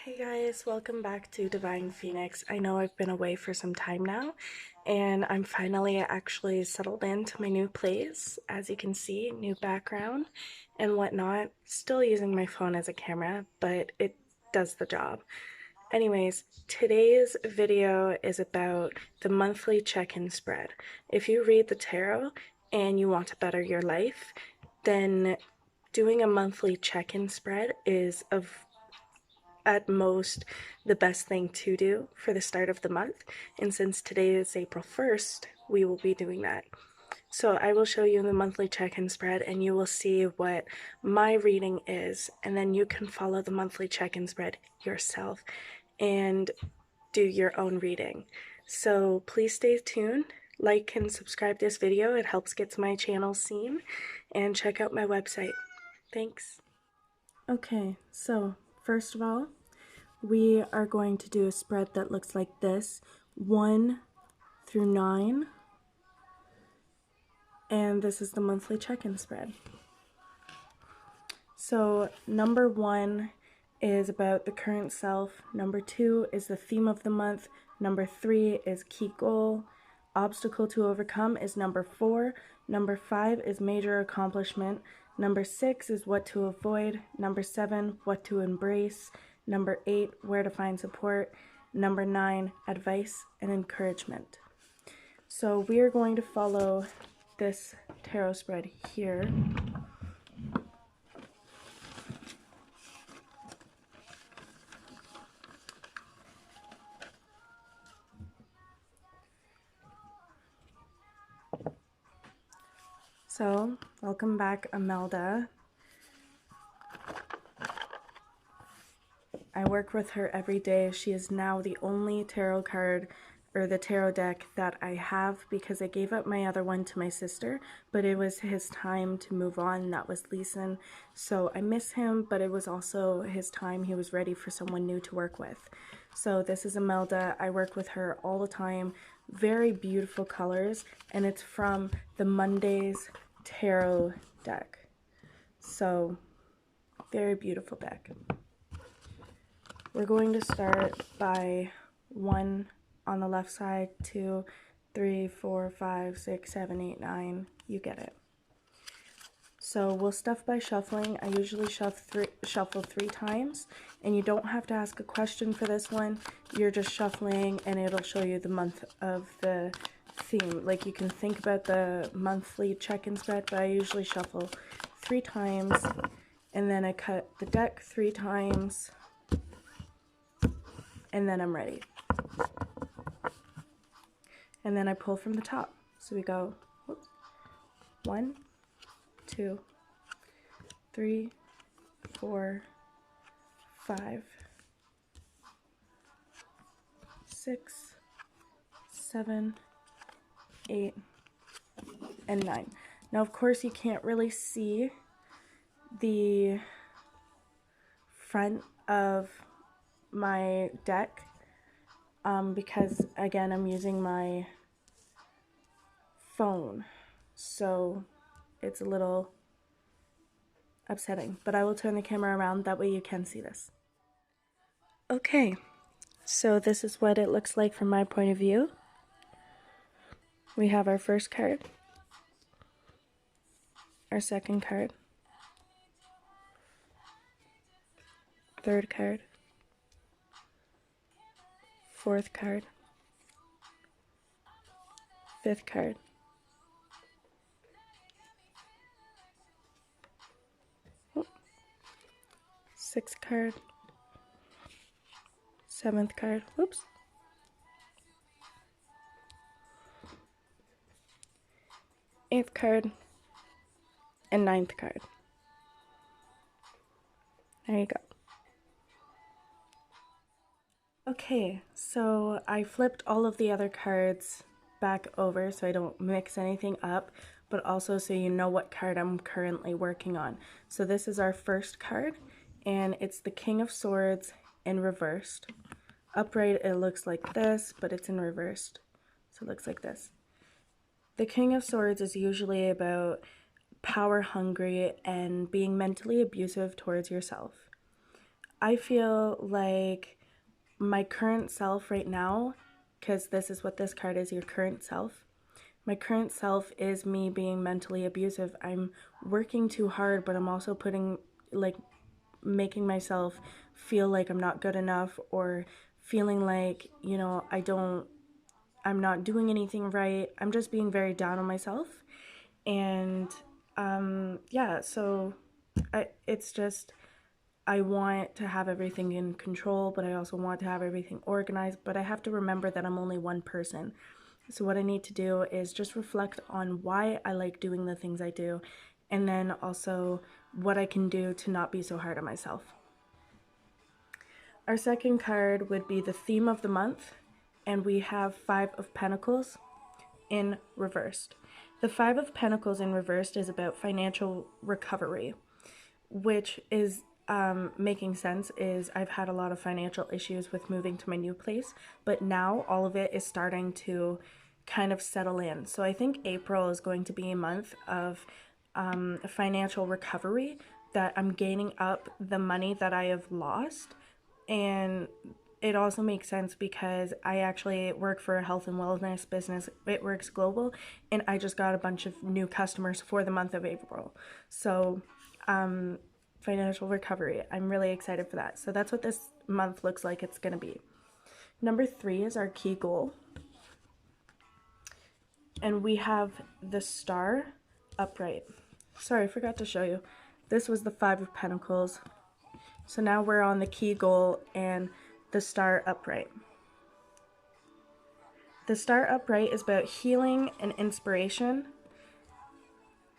Hey guys, welcome back to Divine Phoenix. I know I've been away for some time now, and I'm finally actually settled into my new place. As you can see, new background and whatnot. Still using my phone as a camera, but it does the job. Anyways, today's video is about the monthly check-in spread. If you read the tarot and you want to better your life, then doing a monthly check-in spread is of at most the best thing to do for the start of the month. And since today is April 1st, we will be doing that. So I will show you the monthly check-in spread and you will see what my reading is, and then you can follow the monthly check-in spread yourself and do your own reading. So please stay tuned, like and subscribe this video, it helps get my channel seen, and check out my website. Thanks. Okay, so first of all, we are going to do a spread that looks like this, 1 through 9, and this is the monthly check-in spread. So number 1 is about the current self, number 2 is the theme of the month, number 3 is key goal, obstacle to overcome is number 4, number 5 is major accomplishment, number 6 is what to avoid, number 7 what to embrace, number 8 where to find support, number 9 advice and encouragement. So we are going to follow this tarot spread here. So, welcome back, Imelda. I work with her every day. She is now the only tarot card or the tarot deck that I have because I gave up my other one to my sister, but it was his time to move on. That was Leeson. So I miss him, but it was also his time. He was ready for someone new to work with. So this is Imelda. I work with her all the time. Very beautiful colors, and it's from the Mondays tarot deck. So very beautiful deck. We're going to start by 1 on the left side, 2, 3, 4, 5, 6, 7, 8, 9. You get it. So we'll stuff by shuffling. I usually shuffle 3 times, and you don't have to ask a question for this one. You're just shuffling, and it'll show you the month of the theme. Like, you can think about the monthly check-in spread, but I usually shuffle 3 times, and then I cut the deck 3 times, and then I'm ready. And then I pull from the top. So we go, whoops, 1, 2, 3, 4, 5, 6, 7, 8, and 9. Now, of course, you can't really see the front of my deck because, again, I'm using my phone, so it's a little upsetting, but I will turn the camera around, that way you can see this. Okay, so this is what it looks like from my point of view. We have our first card, our second card, third card, fourth card, fifth card, sixth card, seventh card, whoops, eighth card, and ninth card. There you go. Okay, so I flipped all of the other cards back over so I don't mix anything up, but also so you know what card I'm currently working on. So this is our first card, and it's the King of Swords in reversed. Upright it looks like this, but it's in reversed, so it looks like this. The King of Swords is usually about power hungry and being mentally abusive towards yourself. I feel like my current self right now, because this is what this card is, your current self. My current self is me being mentally abusive. I'm working too hard, but I'm also like, making myself feel like I'm not good enough, or feeling like, I'm not doing anything right. I'm just being very down on myself. And yeah, so it's just, I want to have everything in control, but I also want to have everything organized. But I have to remember that I'm only one person. So, what I need to do is just reflect on why I like doing the things I do, and then also what I can do to not be so hard on myself. Our second card would be the theme of the month, and we have Five of Pentacles in reversed. The Five of Pentacles in reversed is about financial recovery, which is making sense. Is I've had a lot of financial issues with moving to my new place, but now all of it is starting to kind of settle in. So I think April is going to be a month of financial recovery, that I'm gaining up the money that I have lost. And it also makes sense because I actually work for a health and wellness business. It Works Global, and I just got a bunch of new customers for the month of April. So, financial recovery. I'm really excited for that. So that's what this month looks like it's going to be. Number 3 is our key goal. And we have the star upright. Sorry, I forgot to show you. This was the Five of Pentacles. So now we're on the key goal and the star upright. The star upright is about healing and inspiration.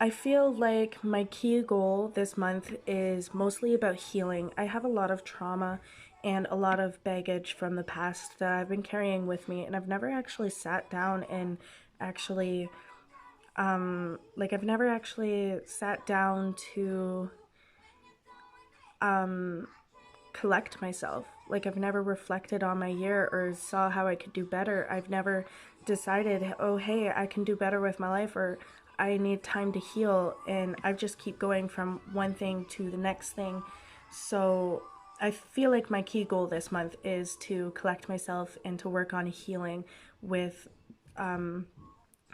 I feel like my key goal this month is mostly about healing. I have a lot of trauma and a lot of baggage from the past that I've been carrying with me, and I've never actually sat down and actually, I've never actually sat down to collect myself. Like, I've never reflected on my year or saw how I could do better. I've never decided, oh, hey, I can do better with my life, or I need time to heal. And I just keep going from one thing to the next thing. So I feel like my key goal this month is to collect myself and to work on healing with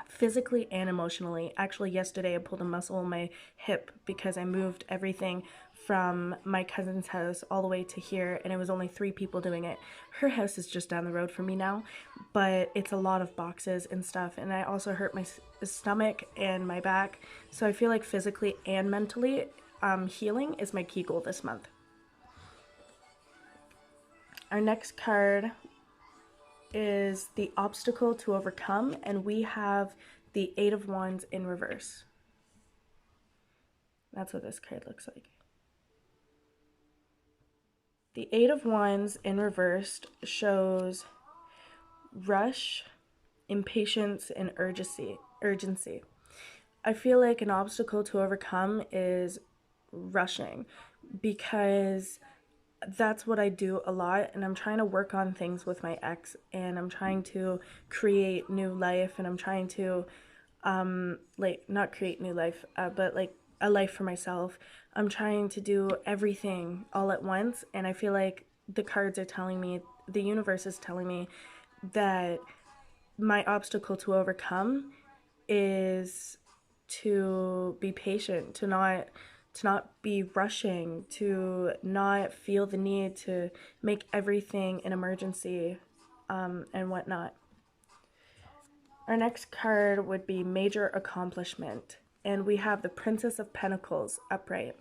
physically and emotionally. Actually, yesterday I pulled a muscle in my hip because I moved everything from my cousin's house all the way to here, and it was only 3 people doing it. Her house is just down the road from me now, but it's a lot of boxes and stuff, and I also hurt my stomach and my back. So I feel like physically and mentally, healing is my key goal this month. Our next card is the obstacle to overcome, and we have the Eight of Wands in reverse. That's what this card looks like. The Eight of Wands in reversed shows rush, impatience, and urgency. I feel like an obstacle to overcome is rushing, because that's what I do a lot, and I'm trying to work on things with my ex, and I'm trying to create new life, and I'm trying to not create new life, but like a life for myself. I'm trying to do everything all at once, and I feel like the cards are telling me, the universe is telling me that my obstacle to overcome is to be patient, to not be rushing, to not feel the need to make everything an emergency, and whatnot. Our next card would be Major Accomplishment, and we have the Princess of Pentacles upright.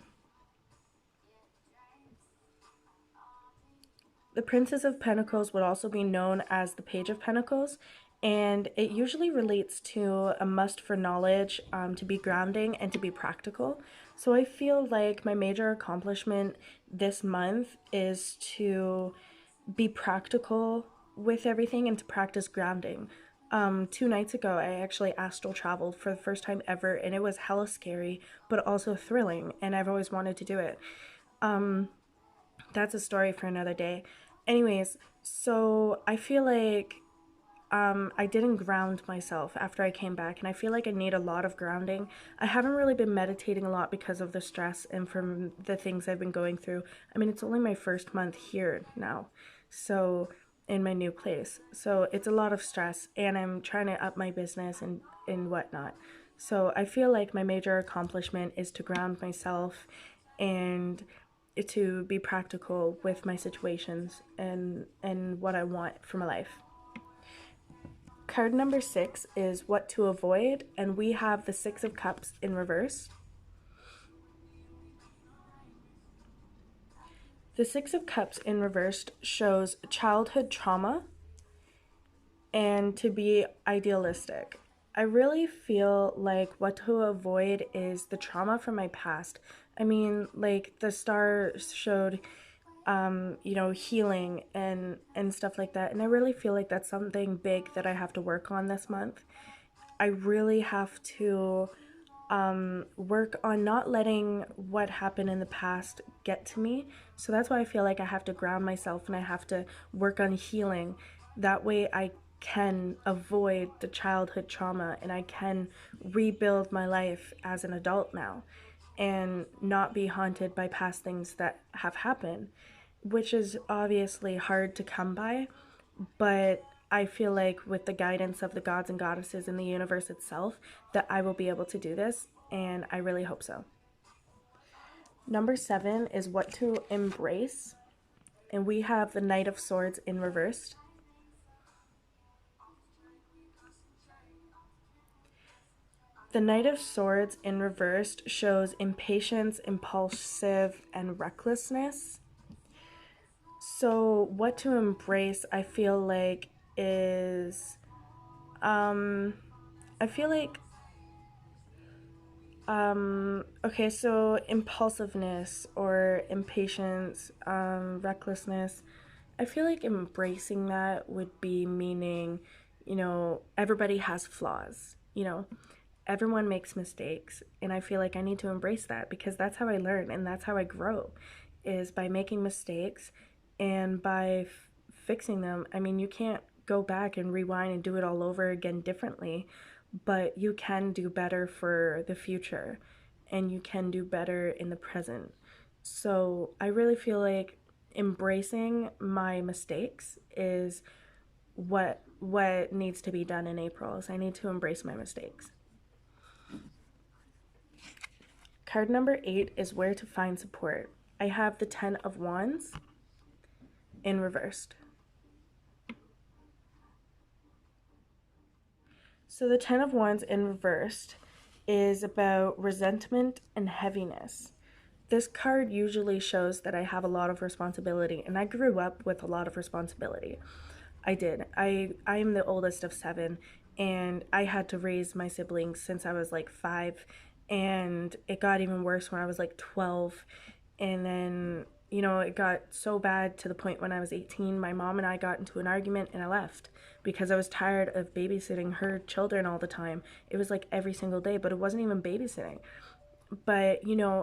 The Princess of Pentacles would also be known as the Page of Pentacles, and it usually relates to a must for knowledge, to be grounding and to be practical. So I feel like my major accomplishment this month is to be practical with everything and to practice grounding. 2 nights ago, I actually astral traveled for the first time ever, and it was hella scary, but also thrilling, and I've always wanted to do it. That's a story for another day. Anyways, so I feel like I didn't ground myself after I came back, and I feel like I need a lot of grounding. I haven't really been meditating a lot because of the stress and from the things I've been going through. I mean, it's only my first month here now, so in my new place. So it's a lot of stress, and I'm trying to up my business and whatnot. So I feel like my major accomplishment is to ground myself and to be practical with my situations and what I want for my life. Card number 6 is what to avoid, and we have the Six of Cups in reverse. The Six of Cups in reversed shows childhood trauma and to be idealistic. I really feel like what to avoid is the trauma from my past. I mean, like the star showed healing and stuff like that. And I really feel like that's something big that I have to work on this month. I really have to work on not letting what happened in the past get to me. So that's why I feel like I have to ground myself and I have to work on healing. That way I can avoid the childhood trauma and I can rebuild my life as an adult now and not be haunted by past things that have happened, which is obviously hard to come by, but I feel like with the guidance of the gods and goddesses in the universe itself, that I will be able to do this, and I really hope so. Number 7 is what to embrace, and we have the Knight of Swords in reversed. The Knight of Swords in reversed shows impatience, impulsive, and recklessness. So, what to embrace, I feel like, is I feel like okay, so impulsiveness or impatience, recklessness, I feel like embracing that would be meaning, everybody has flaws, everyone makes mistakes, and I feel like I need to embrace that because that's how I learn and that's how I grow, is by making mistakes and by fixing them. I mean, you can't go back and rewind and do it all over again differently, but you can do better for the future and you can do better in the present. So I really feel like embracing my mistakes is what needs to be done in April. So I need to embrace my mistakes. Card number 8 is where to find support. I have the 10 of Wands in reversed. So the 10 of Wands in reversed is about resentment and heaviness. This card usually shows that I have a lot of responsibility, and I grew up with a lot of responsibility. I did. I am the oldest of 7, and I had to raise my siblings since I was like 5, and it got even worse when I was like 12, and then it got so bad to the point when I was 18, my mom and I got into an argument and I left because I was tired of babysitting her children all the time. It was like every single day, but it wasn't even babysitting. But,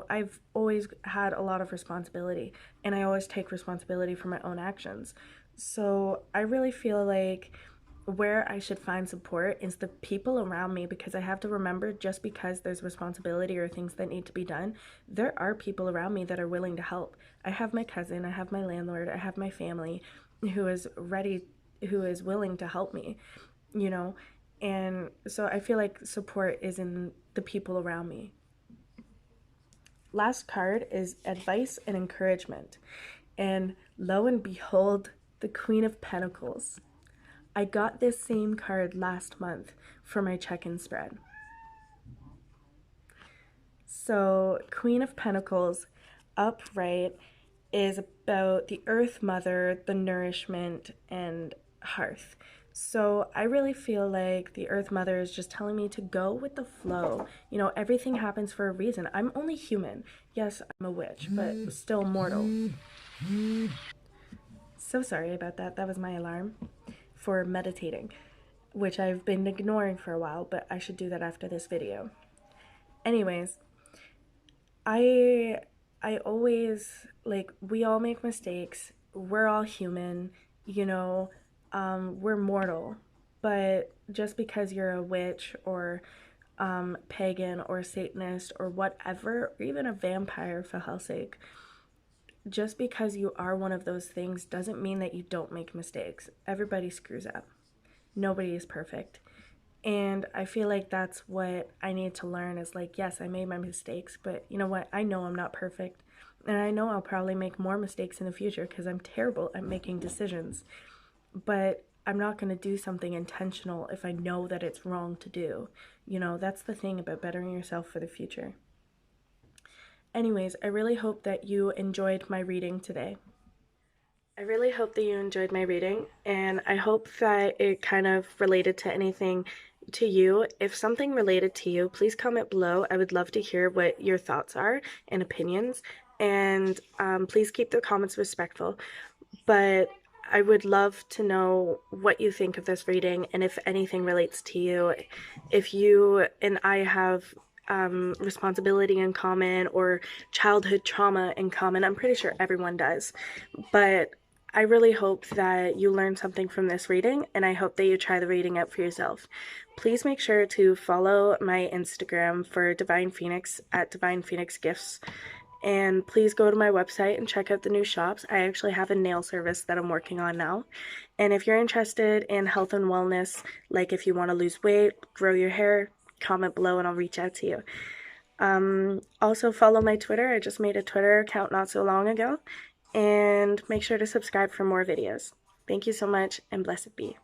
I've always had a lot of responsibility and I always take responsibility for my own actions. So I really feel like where I should find support is the people around me, because I have to remember, just because there's responsibility or things that need to be done, there are people around me that are willing to help. I have my cousin, I have my landlord, I have my family who is ready, who is willing to help me, you know? And so I feel like support is in the people around me. Last card is advice and encouragement. And lo and behold, the Queen of Pentacles. I got this same card last month for my check-in spread. So, Queen of Pentacles upright is about the Earth Mother, the nourishment, and hearth. So I really feel like the Earth Mother is just telling me to go with the flow. Everything happens for a reason. I'm only human. Yes, I'm a witch, but still mortal. So sorry about that. That was my alarm for meditating, which I've been ignoring for a while, but I should do that after this video. Anyways, I always, like, we all make mistakes. We're all human, we're mortal. But just because you're a witch or pagan or Satanist or whatever, or even a vampire for hell's sake, just because you are one of those things doesn't mean that you don't make mistakes. Everybody screws up. Nobody is perfect. And I feel like that's what I need to learn is like, yes, I made my mistakes, but you know what? I know I'm not perfect. And I know I'll probably make more mistakes in the future because I'm terrible at making decisions. But I'm not going to do something intentional if I know that it's wrong to do. You know, that's the thing about bettering yourself for the future. Anyways, I really hope that you enjoyed my reading today. I really hope that you enjoyed my reading, and I hope that it kind of related to anything to you. If something related to you, please comment below. I would love to hear what your thoughts are and opinions, and please keep the comments respectful. But I would love to know what you think of this reading and if anything relates to you. If you and I have responsibility in common or childhood trauma in common, I'm pretty sure everyone does. But I really hope that you learned something from this reading, and I hope that you try the reading out for yourself. Please make sure to follow my Instagram for Divine Phoenix at Divine Phoenix Gifts. And please go to my website and check out the new shops. I actually have a nail service that I'm working on now. And if you're interested in health and wellness, like if you want to lose weight, grow your hair, comment below and I'll reach out to you. Also follow my Twitter. I just made a Twitter account not so long ago. And make sure to subscribe for more videos. Thank you so much and blessed be.